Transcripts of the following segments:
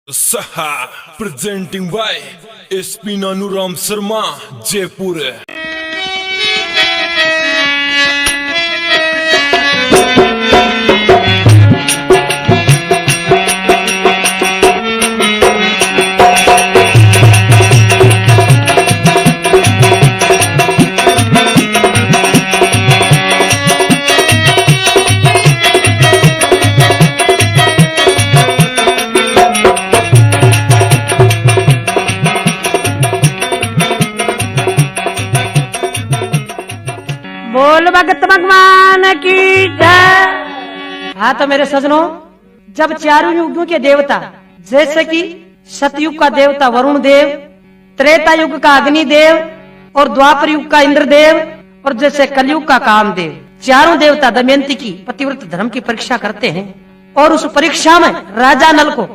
सहा presenting by SP Nanuram Sharma Jaipur. बोल भगत भगवान की जय। हाँ तो मेरे सजनों, जब चारों युगों के देवता जैसे कि सतयुग का देवता वरुण देव, त्रेता युग का अग्नि देव और द्वापर युग का इंद्रदेव और जैसे कलयुग का कामदेव, चारों देवता दमयंती की पतिव्रत धर्म की परीक्षा करते हैं और उस परीक्षा में राजा नल को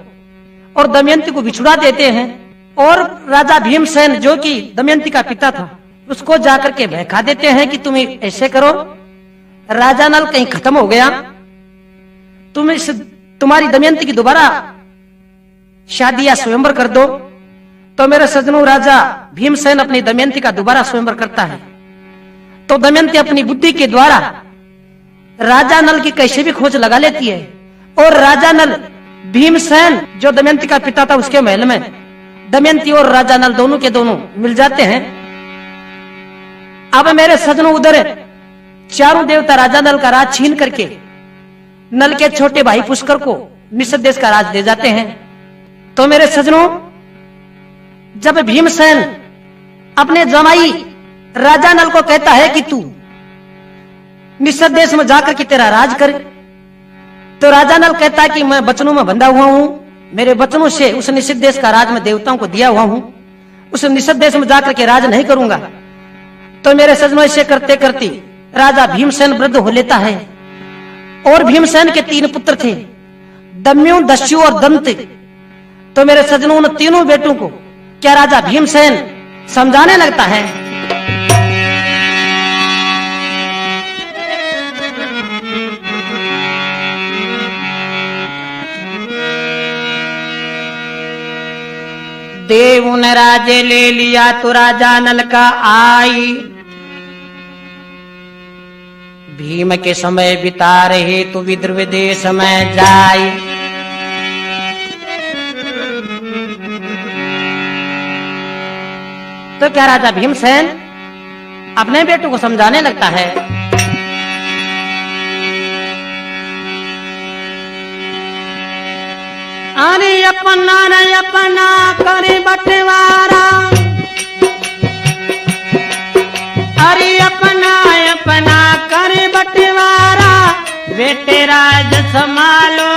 और दमयंती को बिछुड़ा देते हैं। और राजा भीमसेन जो कि दमयंती का पिता था, उसको जाकर के बहका देते हैं कि तुम ऐसे करो, राजा नल कहीं खत्म हो गया, तुम्हारी दमयंती की दोबारा शादी या स्वयंवर कर दो। तो मेरे सजनों, राजा भीमसेन अपनी दमयंती का दोबारा स्वयंवर करता है। तो दमयंती अपनी बुद्धि के द्वारा राजा नल की कैसे भी खोज लगा लेती है और राजा नल भीमसेन जो दमयंती का पिता था उसके महल में दमयंती और राजा नल दोनों के दोनों मिल जाते हैं। अब मेरे सजनों, उधर चारों देवता राजा नल का राज छीन करके नल के छोटे भाई पुष्कर को मिस्र देश का राज दे जाते हैं। तो मेरे सजनों, जब भीमसेन अपने जमाई राजा नल को कहता है कि तू मिस्र देश में जाकर के तेरा राज कर, तो राजा नल कहता है कि मैं वचनों में बंधा हुआ हूं, मेरे वचनों से उस निषिद्ध देश का राज मैं देवताओं को दिया हुआ हूं, उस निषिद्ध देश में जाकर के राज नहीं करूंगा। तो मेरे सजनों, ऐसे करते करते राजा भीमसेन वृद्ध हो लेता है और भीमसेन के 3 पुत्र थे, दम्यु, दस्यु और दंत। तो मेरे सजनों, उन तीनों बेटों को क्या राजा भीमसेन समझाने लगता है। देव ने राजे ले लिया तो राजा नल का आई, भीम के समय बिता रहे तो विदर्भ देश में जाए। तो क्या राजा भीमसेन अपने बेटों को समझाने लगता है। अरे अपना करे बंटवारा, अरे अपना करे बंटवारा, बेटे राज संभालो,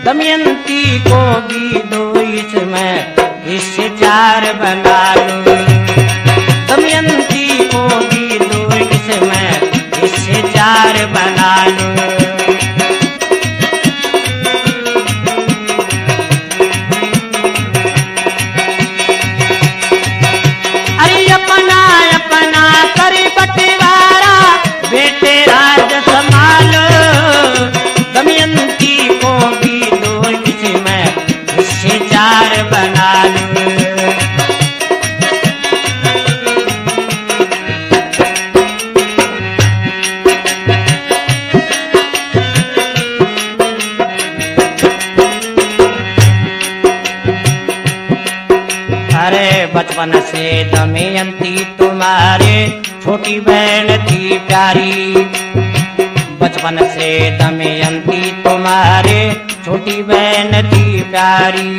दमयंती को भी दो इसमें हिस्से 4 बना लो, दमयंती को भी दो इसमें हिस्से 4 बना लो। बेटे राज संभालो, दमयंती को भी दो इसमें हिस्से 4 बना लो। अरे बचपन से दमयंती तुम्हारे छोटी बहन थी प्यारी, बचपन से दमयंती तुम्हारे छोटी बहन थी प्यारी,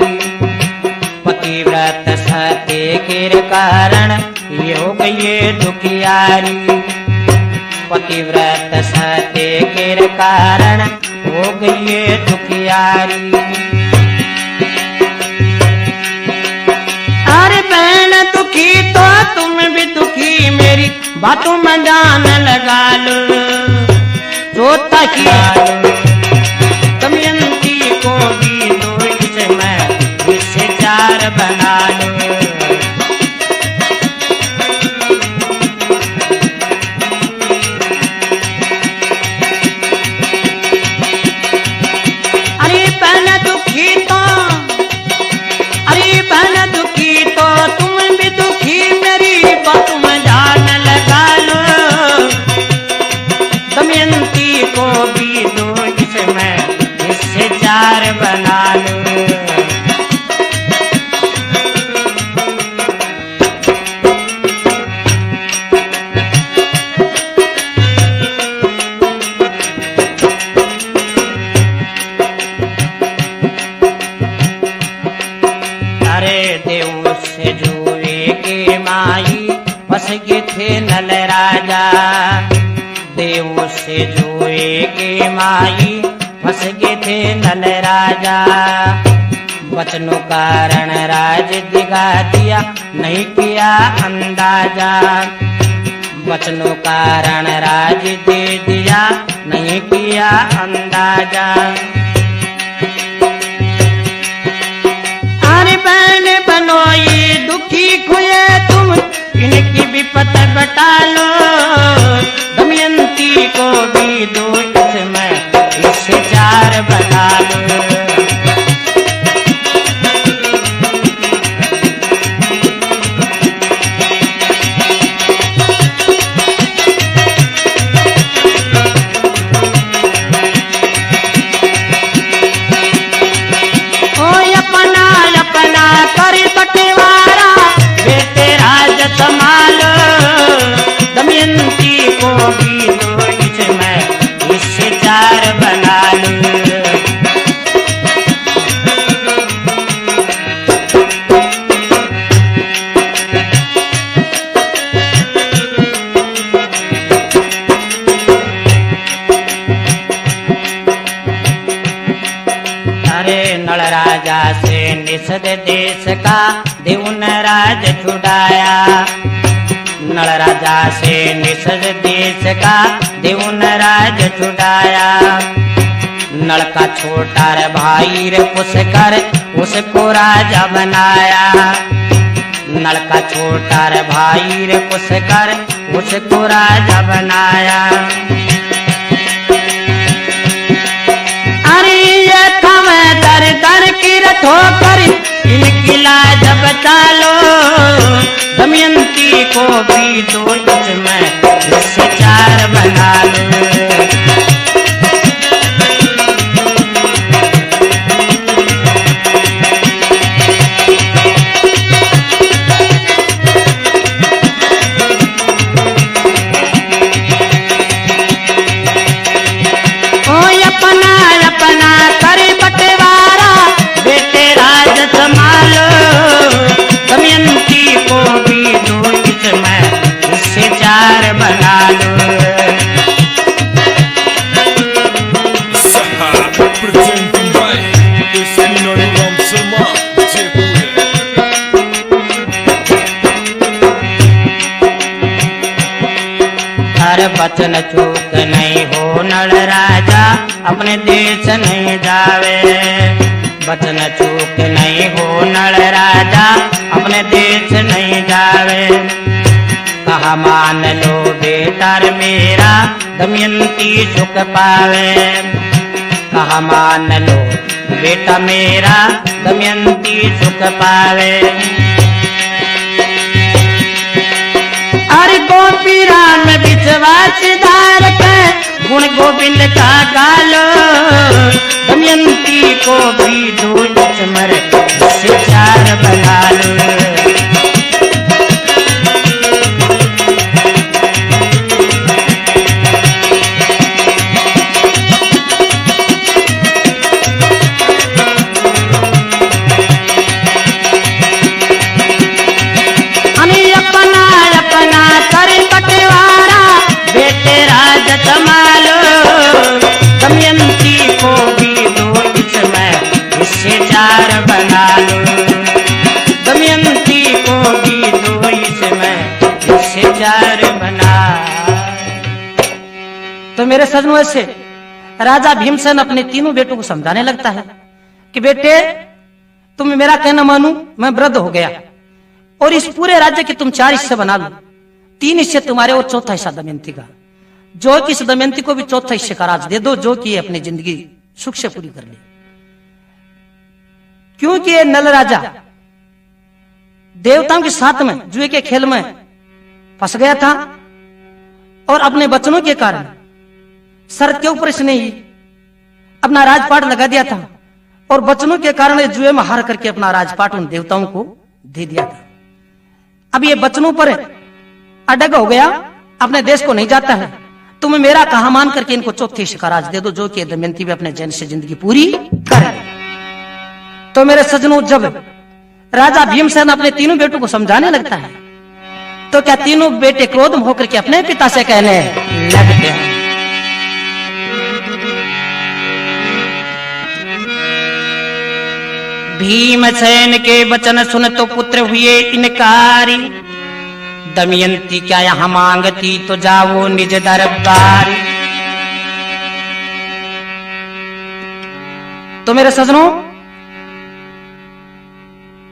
पतिव्रत सत्य के कारण ये हो गई दुखियारी, पतिव्रत सत्य के कारण हो गई दुखियारी। अरे बहन दुखी तो तुम भी दुखी, मेरी बातों में जान लगा लो, सोता किया दमयंती को भी दो इसमें हिस्से 4 बना लो। अरे पहले दुखी तो बनालो। अरे देव से जुए के माई फंस गए थे नल राजा, देव से जुए के माई फंस गए थे नल राजा। वचनों कारण राज दिखा दिया नहीं किया अंदाजा, वचनों कारण राज दे दिया नहीं किया अंदाजा। अरे बहन बनोई दुखी खुए तुम इनकी विपत बटा लो, दमयंती को भी दो इसमें इससे चार बना लो। संभालो दमयंती को भी दो इसमें इससे चार बना लो। अरे नल राजा से निषद देश का देव ने राज छुड़ाया, नल राजा से निषद देश का देव ने राज छुड़ाया। नल का छोटा रे भाई रे पुष्कर उसको राजा बनाया, नल का छोटा रे भाई रे पुष्कर उसको राजा बनाया। अरे ये थमे दर दर की ठोकर इनकी लाज बचा लो, दमयंती को भी दो इसमें इससे चार बना लो। अपना कर बंटवारा बेटे राज संभालो, दमयंती को भी दो इसमें इससे चार बना लो। Presenting by Espinanuram Sharma, Jaipur. हर वचन चूक नहीं हो नल राजा अपने देश नहीं जावे, वचन चूक नहीं हो नल राजा अपने देश नहीं जावे। कहा मान लो बेटा रे मेरा दमयंती सुख पावे, कहा मान लो बेटा मेरा दमयंती सुख पावे। अरे गोपी राम विश्वास धार के गुण गोविंद का गालो, दमयंती को भी दो इसमें इससे चार बना लो। संभालो दमयंती को भी दो इसमें इससे चार बना लो, दमयंती को भी दो इसमें इससे चार बना। तो मेरे सजनों से राजा भीमसेन अपने तीनों बेटों को समझाने लगता है कि बेटे तुम मेरा कहना मानो, मैं वृद्ध हो गया और इस पूरे राज्य के तुम 4 हिस्से बना लो, 3 हिस्से तुम्हारे और चौथा हिस्सा दमयंती का। जो कि इस दमयंती को भी चौथा हिस्से का राज दे दो, जो कि अपनी जिंदगी सुख से पूरी कर ले। क्योंकि ये नल राजा देवताओं के साथ में जुए के खेल में फंस गया था और अपने वचनों के कारण शर्त के ऊपर इसने ही अपना राजपाट लगा दिया था और वचनों के कारण जुए में हार करके अपना राजपाट उन देवताओं को दे दिया था। अब ये वचनों पर अडग हो गया, अपने देश को नहीं जाता है। तुम मेरा कहा मान करके इनको चौथी शिखा राज दे दो, जो कि दमयंती भी अपने जैन से जिंदगी पूरी करे। तो मेरे सजनों, जब राजा भीमसेन अपने तीनों बेटों को समझाने लगता है, तो क्या तीनों बेटे क्रोध में होकर के अपने पिता से कहने लगते हैं, भीमसेन के वचन सुन तो पुत्र हुए इनकारी, दमयंती क्या यहाँ मांगती तो जाओ निज दरबार। तो मेरे सजनों,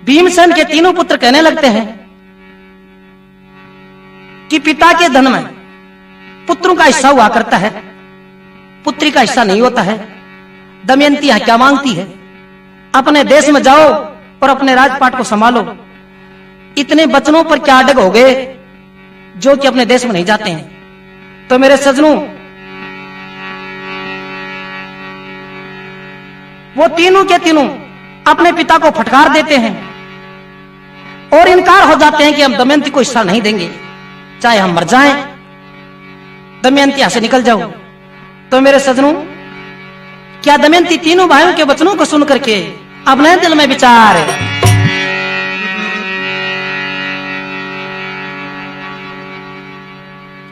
भीमसेन के तीनों पुत्र कहने लगते हैं कि पिता के धन में पुत्रों का हिस्सा हुआ करता है, पुत्री का हिस्सा नहीं होता है। दमयंती यहां क्या मांगती है, अपने देश में जाओ और अपने राजपाट को संभालो। इतने वचनों पर क्या अडग हो गए जो कि अपने देश में नहीं जाते हैं। तो मेरे सजनों, वो तीनों के तीनों अपने पिता को फटकार देते हैं और इनकार हो जाते हैं कि हम दमयंती को हिस्सा नहीं देंगे, चाहे हम मर जाएं, दमयंती यहां से निकल जाओ। तो मेरे सजनों, क्या दमयंती तीनों भाइयों के वचनों को सुन करके अपने दिल में विचार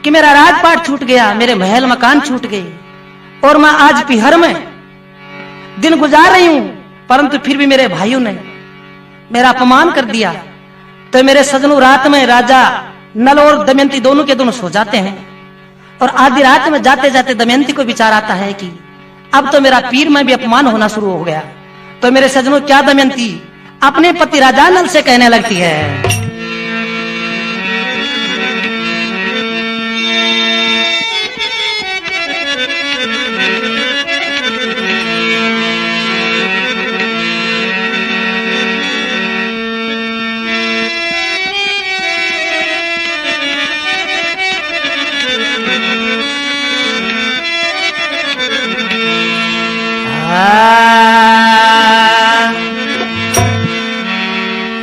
कि मेरा राजपाट छूट गया, मेरे महल मकान छूट गए और मैं आज पिहर में दिन गुजार रही हूं, परंतु फिर भी मेरे भाइयों ने मेरा अपमान कर दिया। तो मेरे सजनों, रात में राजा नल और दमयंती दोनों के दोनों सो जाते हैं और आधी रात में जाते जाते दमयंती को विचार आता है कि अब तो मेरा पीर में भी अपमान होना शुरू हो गया। तो मेरे सजनों, क्या दमयंती अपने पति राजा नल से कहने लगती है,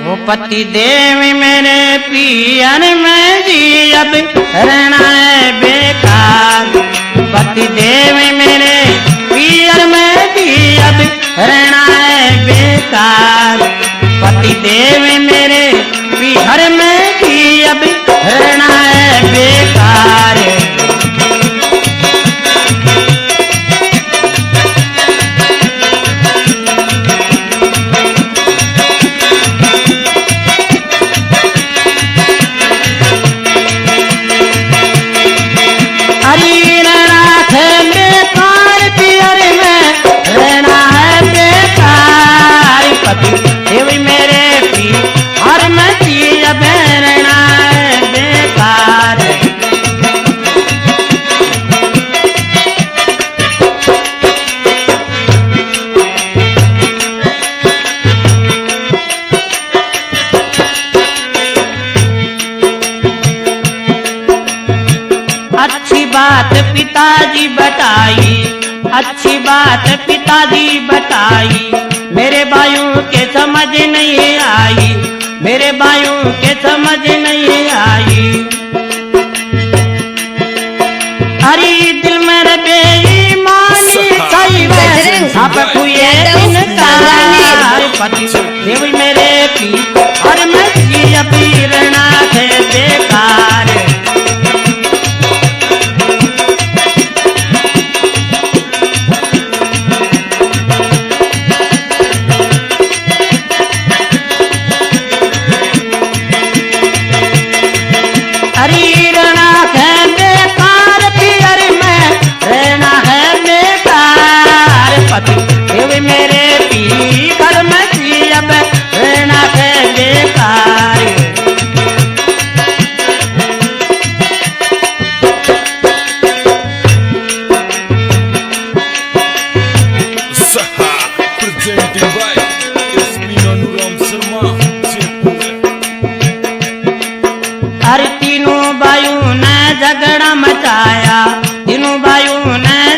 ओ पति देव मेरे पियर में जी अब रहना है बेकार, पति देव मेरे पियर में जी अब रहना है बेकार, पति देव मेरे पियर में जी अब रहना है बेकार। पिताजी बताई, अच्छी बात पिताजी बताई, मेरे भाइयों के समझ नहीं आई, मेरे भाइयों के समझ नहीं आई। अरे दिल में बेईमानी सही अब हुए इनकार, पति देव मेरे पी और मैं अभी रहना है बेकार।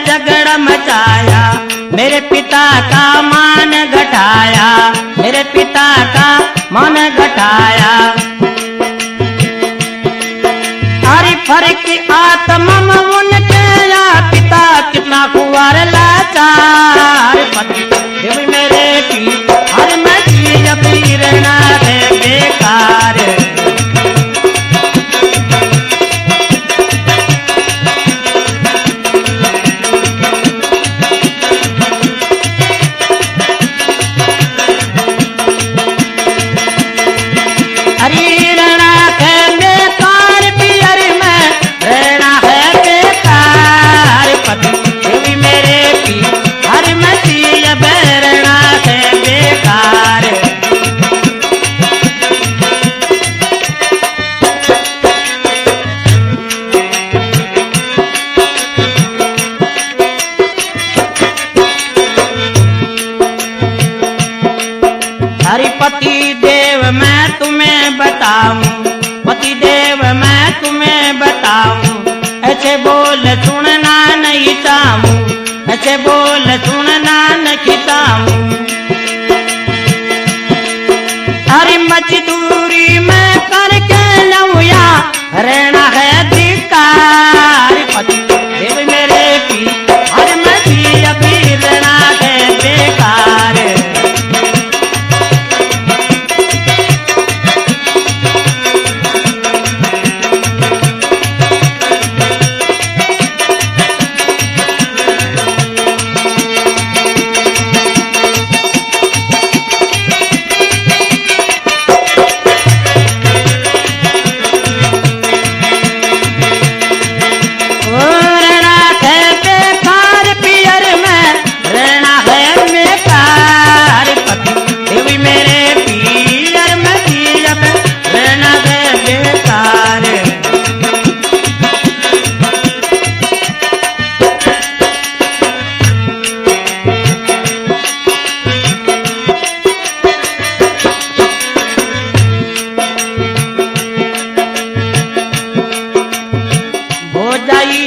झगड़ा मचाया, मेरे पिता छुड़ाया, मेरे पिता का मन घटाया। हरि फर्क आत्मा में उनके या पिता कितना कुंवर लाचार। पति देव मेरे की हर मैं चीज पीरना है बेकार। पति देव मैं तुम्हें बताऊं, पति देव मैं तुम्हें बताऊं, ऐसे बोल सुनना नहीं चाहूं, ऐसे बोल सुनना नहीं चाहूं। हरी मजदूरी में करके लौया रहना है धिक्कार। पति देव मेरे की हर मजी अभी रहना है बेकार।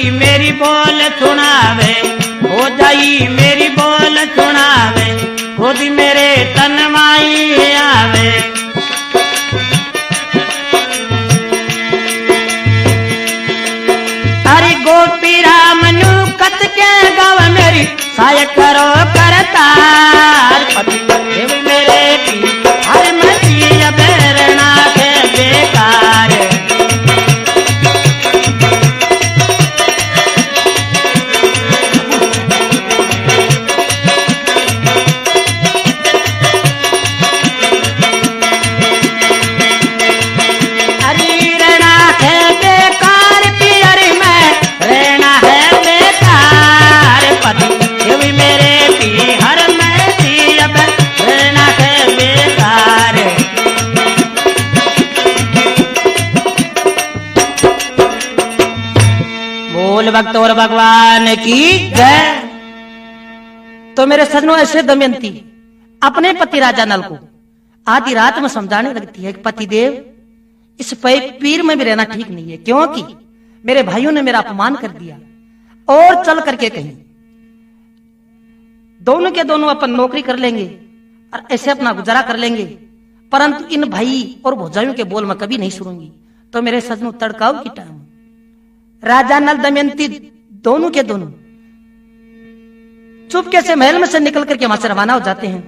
मेरी बोल सुनावे, हो जाई मेरी बोल सुनावे, खुद मेरे तन माई आवे। हरि गोपी राम नु कत के गव मेरी साय करो करतार। पति देव मेरे की हर मची अबेरना है बेकार। भक्त और भगवान की जय। तो मेरे सजनों ऐसे दमयंती अपने पति राजा नल को आधी रात में समझाने लगती है कि पति देव इस पीर में भी रहना ठीक नहीं है, क्योंकि मेरे भाइयों ने मेरा अपमान कर दिया और चल करके कहीं दोनों के दोनों अपन नौकरी कर लेंगे और ऐसे अपना गुजारा कर लेंगे, परंतु इन भाई और भौजाइयों के बोल मैं कभी नहीं सुनूंगी। तो मेरे सजनों तड़काव की टाइम राजा नल दमयंती दोनों के दोनों चुपके से महल में से निकल करके वहां से रवाना हो जाते हैं।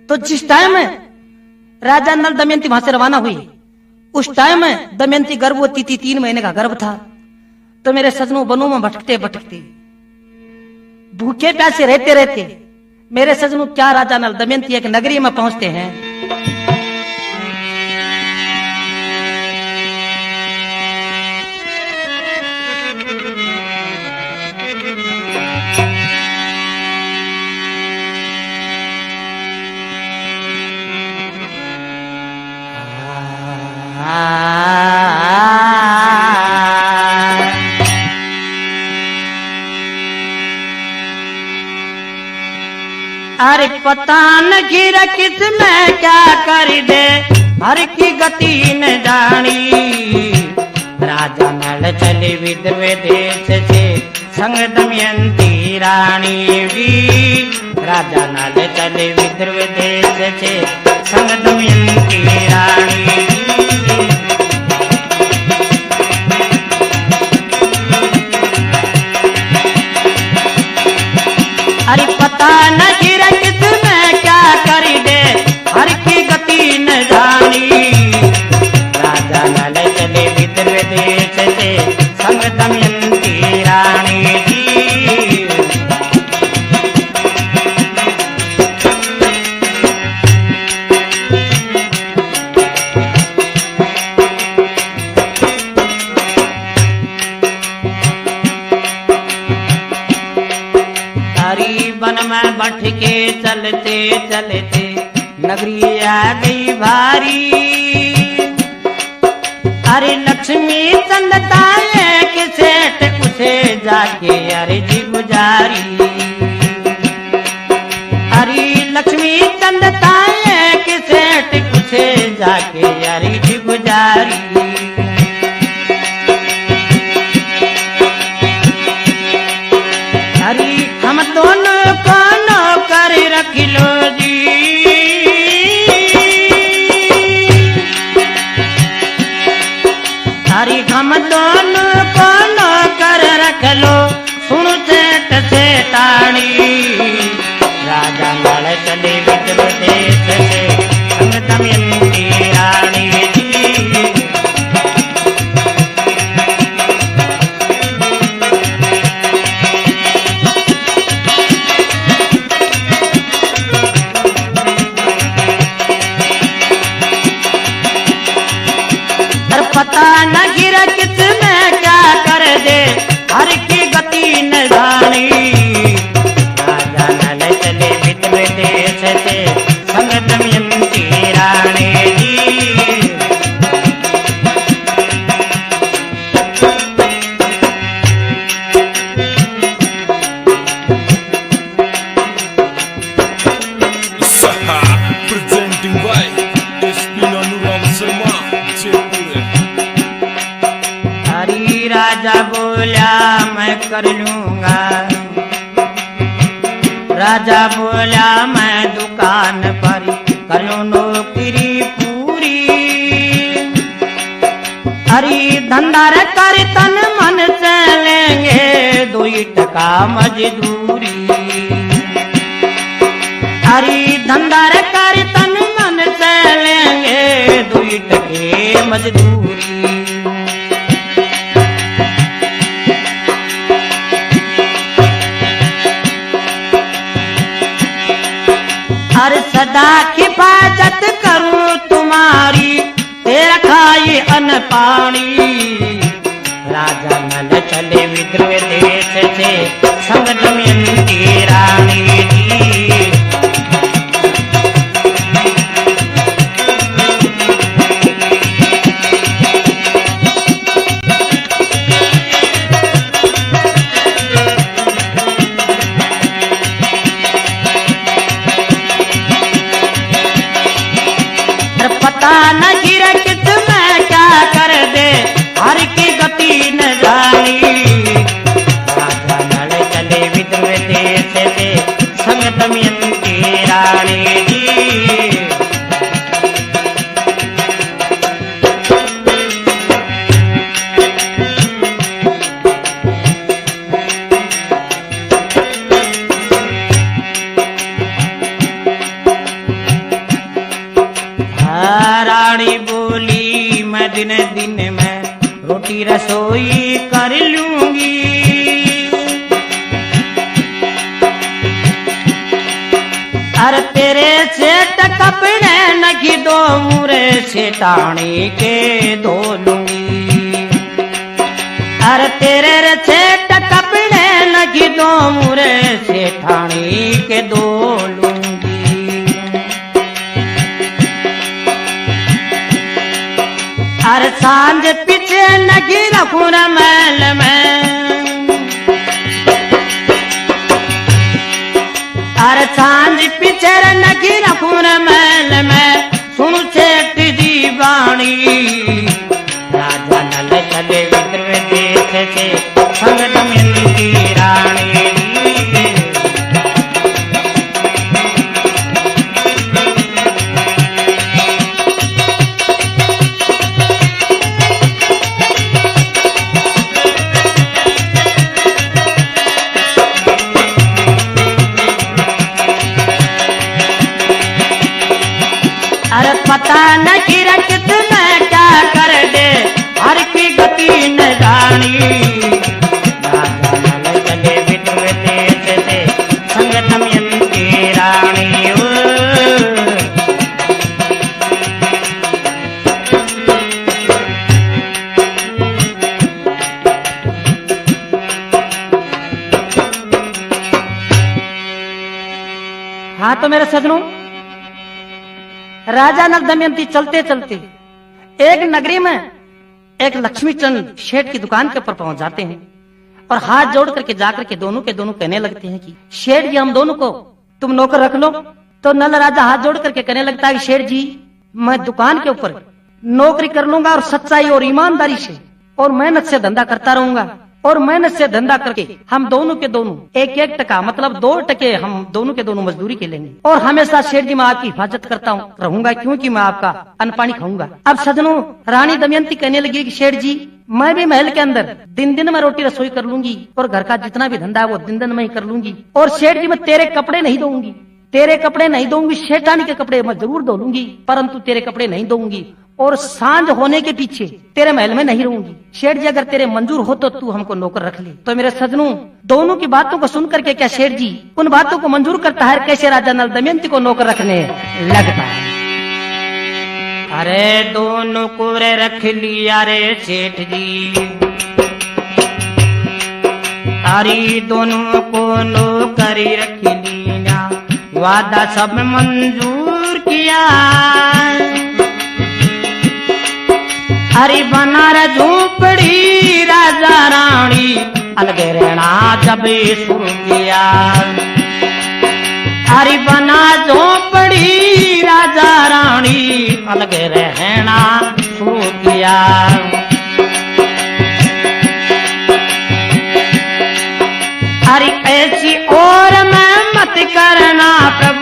तो जिस टाइम में राजा नल दमयंती वहां से रवाना हुई उस टाइम में दमयंती गर्भवती थी, 3 महीने का गर्भ था। तो मेरे सजनों वनों में भटकते भटकते भूखे प्यासे रहते रहते मेरे सजनों क्या राजा नल दमयंती एक नगरी में पहुंचते हैं। अरे पता न गिर किस में क्या कर दे, हर की गति न जानी। राजा नल चले विधवे देश से संग दमयंती रानी भी। राजा नाल चले विदर्भ देश से संग दमयंती रानी। अरे पता न गिरा किसमें क्या कर दे हर की गति न जानी। राजा नाल चले विदर्भ देश से संग दमयंती रानी जी। वन में बैठ के चलते चलते नगरी आ गई भारी। अरे लक्ष्मी चंद ताले के सेठ उसे जाके अरे जी गुजारी। अरे लक्ष्मी चंद ताले के सेठ उसे जाके अरे जी गुजारी। अरे हम दोनों को नौकर रख लो जी। अरे हम दोनों को नौकर रख लो सुन सेठ सेठानी। राजा नाल चले विदर्भ देश से संग दमयंती रानी जी। पता न गिरा किसमें क्या कर दे हर की गति न जानी। राजा नाल चले विदर्भ देश से संग दमयंती रानी जी। Presenting by SP Nanuram Sharma Jaipur। हरी राजा बोला मैं कर लूंगा। राजा बोला मैं दुकान पर कर लूं नौकरी पूरी। हरी धंधा कर तन मन चलेंगे 2 टका मजदूरी। हरी धंधा कर तन मन चलेंगे 2 टके मजदूरी। हर सदा हिफाजत करूं तुम्हारी तेरा खाई अन्न पानी। राजा नाल चले विदर्भ देश से संग दमयंती रानी जी। पता न गिरा किसमें क्या कर दे हर की गति न जानी। राजा नाल चले विदर्भ देश से संग दमयंती रानी जी। रानी बोली मैं दिन दिन में रोटी रसोई कर लूंगी। अरे तेरे सेठ कपड़े नखी दो मुरे सेठानी के धो लूंगी। अरे तेरे सेठ कपड़े नखी दो मुरे सेठानी के धो लूंगी। अरे सांझ पीछे नगी रखूं महल में। अरे सांझ पीछे नगी रखूं महल में सुन सेठ दी वाणी। राजा नाल चले विदर्भ देश से संग दमयंती रानी। अरे पता नहीं रखत मैं क्या कर दे, हर की गति न जानी। राजा नल चले विदुर देश से, संग दमयंती रानी। हाँ तो मेरे सजनों, राजा नल दमयंती चलते चलते एक नगरी में एक लक्ष्मीचंद शेठ की दुकान के ऊपर पहुंच जाते हैं और हाथ जोड़ करके जाकर के दोनों कहने लगते हैं कि शेठ जी हम दोनों को तुम नौकर रख लो। तो नल राजा हाथ जोड़ करके कहने लगता है कि शेठ जी मैं दुकान के ऊपर नौकरी कर लूंगा और सच्चाई और ईमानदारी से और मेहनत से धंधा करता रहूंगा, और मेहनत से धंधा करके हम दोनों के दोनों एक एक टका मतलब 2 टके हम दोनों के दोनों मजदूरी के लेंगे, और हमेशा शेठ जी मैं आपकी हिफाजत करता हूँ रहूंगा, क्योंकि मैं आपका अन्न पानी खाऊंगा। अब सजनों, रानी दमयंती कहने लगी कि शेठ जी मैं भी महल के अंदर दिन दिन में रोटी रसोई कर लूंगी और घर का जितना भी धंधा है वो दिन दिन में ही कर लूंगी, और शेठ जी मैं तेरे कपड़े नहीं दूंगी, तेरे कपड़े नहीं दूंगी, शेठानी के कपड़े मैं जरूर धो लूंगी परंतु तेरे कपड़े नहीं दूंगी, और सांझ होने के पीछे तेरे महल में नहीं रहूंगी। शेठ जी अगर तेरे मंजूर हो तो तू हमको नौकर रख ले। तो मेरे सजनों, दोनों की बातों को सुन करके क्या शेठ जी उन बातों को मंजूर करता है, कैसे राजा नल दमयंती को नौकर रखने लगता है। अरे दोनों को रे रख लिया रे सेठ जी, अरे दोनों को नौकरी रख लिया, वादा सब मंजूर किया। अरे बनारस झोपड़ी राजा रानी अलग रहना जब शुरू किया। अरे बना झोपड़ी राजा रानी अलग रहना शुरू किया। अरे ऐसी और मैं मत करना प्रभु